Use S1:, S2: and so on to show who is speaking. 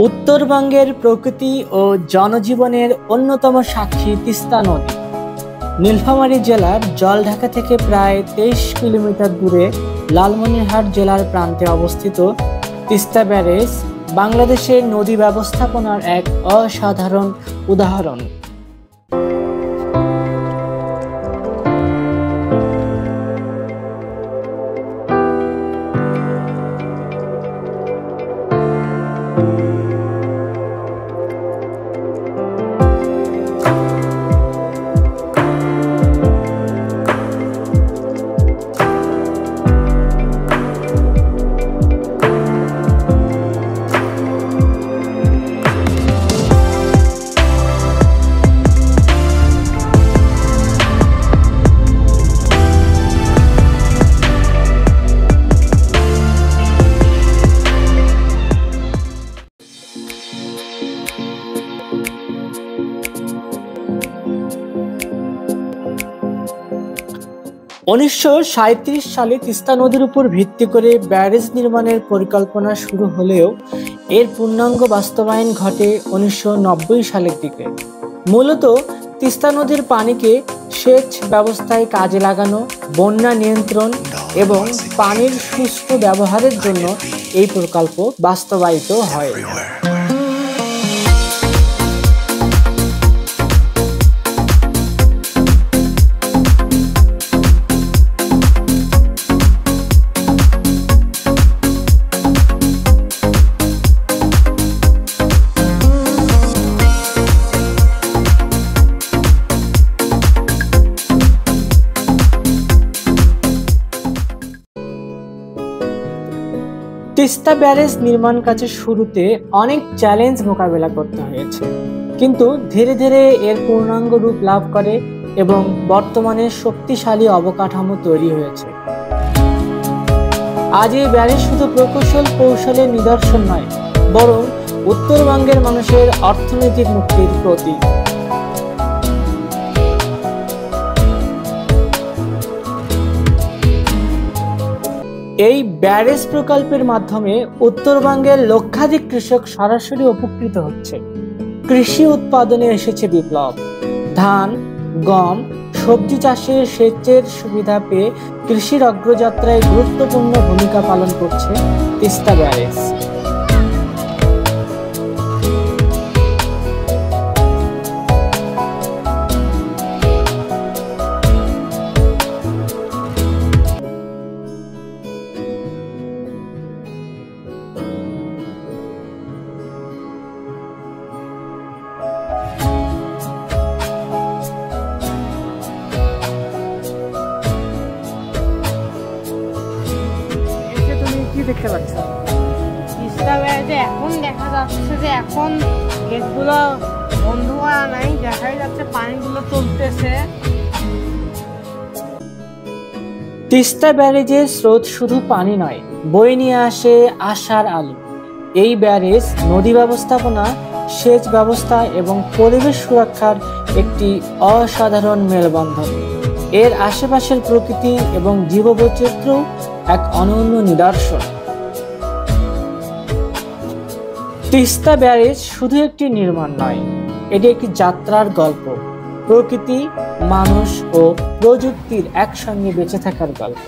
S1: উত্তরবঙ্গের প্রকৃতি ও জনজীবনের অন্যতম সাক্ষী তিস্তা নদী। নীলফামারী জেলার জলঢাকা থেকে প্রায় 23 কিলোমিটার দূরে লালমনিরহাট জেলার প্রান্তে অবস্থিত তিস্তা ব্যারেজ বাংলাদেশের নদী ব্যবস্থাপনার এক অসাধারণ উদাহরণ। উনিশশো সালে তিস্তা নদীর উপর ভিত্তি করে ব্যারেজ নির্মাণের পরিকল্পনা শুরু হলেও এর পূর্ণাঙ্গ বাস্তবায়ন ঘটে 1990 সালের দিকে। মূলত তিস্তা নদীর পানিকে সেচ ব্যবস্থায় কাজে লাগানো, বন্যা নিয়ন্ত্রণ এবং পানির সুষ্ঠু ব্যবহারের জন্য এই প্রকল্প বাস্তবায়িত হয়। তিস্তা ব্যারেজ নির্মাণ কাজের শুরুতে অনেক চ্যালেঞ্জ মোকাবেলা করতে হয়েছে, কিন্তু ধীরে ধীরে এর পূর্ণাঙ্গ রূপ লাভ করে এবং বর্তমানে শক্তিশালী অবকাঠামো তৈরি হয়েছে। আজ এই ব্যারেজ শুধু প্রকৌশল কৌশলের নিদর্শন নয়, বরং উত্তরবঙ্গের মানুষের অর্থনৈতিক মুক্তির প্রতীক। এই ব্যারেজ প্রকল্পের মাধ্যমে উত্তরবঙ্গের লক্ষাধিক কৃষক সরাসরি উপকৃত হচ্ছে। কৃষি উৎপাদনে এসেছে বিপ্লব। ধান, গম, সবজি চাষে সেচের সুবিধা পেয়ে কৃষির অগ্রযাত্রায় গুরুত্বপূর্ণ ভূমিকা পালন করছে তিস্তা ব্যারেজ। দেখতে পাচ্ছ
S2: তিস্তা ব্যারেজে এখন দেখা যাচ্ছে যে এখন গেটগুলো বন্ধ করা নাই, দেখাই যাচ্ছে পানিগুলো চলতেছে।
S1: তিস্তা ব্যারেজের স্রোত শুধু পানি নয়, বয়ে নিয়ে আসে আশার আলো। এই ব্যারেজ নদী ব্যবস্থাপনা, সেচ ব্যবস্থা এবং পরিবেশ সুরক্ষার একটি অসাধারণ মেলবন্ধন। এর আশেপাশের প্রকৃতি এবং জীববৈচিত্র্য এক অনন্য নিদর্শন। তিস্তা ব্যারেজ শুধু একটি নির্মাণ নয়, এটি একটি যাত্রার গল্প। প্রকৃতি, মানুষ ও প্রযুক্তির একসঙ্গে বেঁচে থাকার গল্প।